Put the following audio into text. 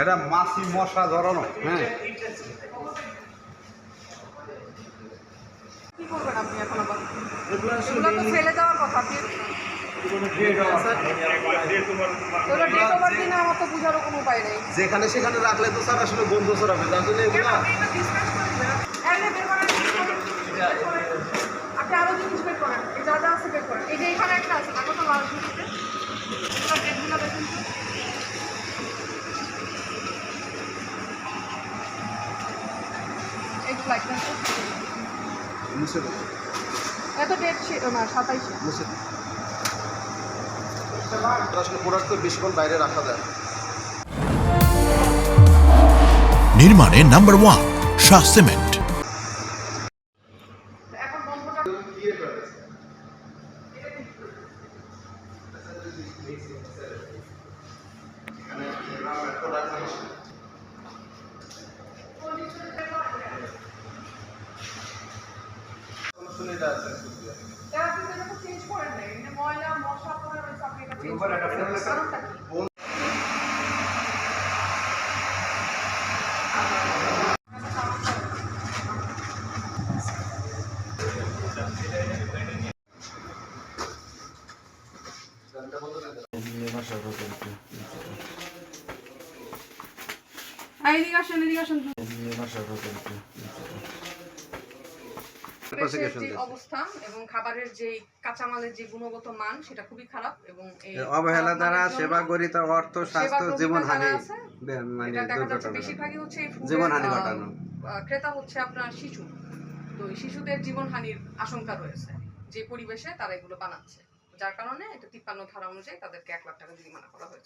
এটা মাছি মশা ধরানো। হ্যাঁ, কি করবেন আপনি এখন আবার? এগুলো তো ফেলে দেওয়ার কথা। আপনি আমার তো বুঝারও কোনো উপায় নেই। যেখানে সেখানে রাখলে তো স্যার আসলে গন্ধ ছড়াবে, যার জন্য এগুলো আপনি আরো জিনিস বের করেন, এই যা যা আছে বের করেন। এই যে এখানে একটা আছে, তাকে তো লাল ঝুঁকিতে ডেটগুলো দেখুন তো। একটু লাগবেন তো। মুছে দেবো। এত ডেট ছিল না, 27 মুছে দেবো। আসলে প্রোডাক্ট তো বেশিক্ষণ বাইরে রাখা যায়। নির্মাণে নাম্বার 1 শাহ সিমেন্ট। এখন বন্ধটা চেঞ্জ করেন না। এমনি ময়লা মশা পড়ে রয়েছে, আপনি এটা চেঞ্জ করেন। কারণটা কি? এদিকে আসেন, এদিকে আসেন। পরিবেশের যে অবস্থা এবং খাবারের যে কাঁচামালের যে গুণগত মান সেটা খুবই খারাপ এবং এই অবহেলা দ্বারা সেবা গরিত অর্থ স্বাস্থ্য জীবনহানি, মানে বেশিরভাগই হচ্ছে এই জীবনহানি ঘটানো। ক্রেতা হচ্ছে আপনার শিশু। তো এই শিশুদের জীবনহানির আশঙ্কা রয়েছে যে পরিবেশে তারা এগুলো বানাচ্ছে, যার কারণে এটা 53 ধারা অনুযায়ী তাদেরকে 1 লাখ টাকা জরিমানা করা হয়েছে।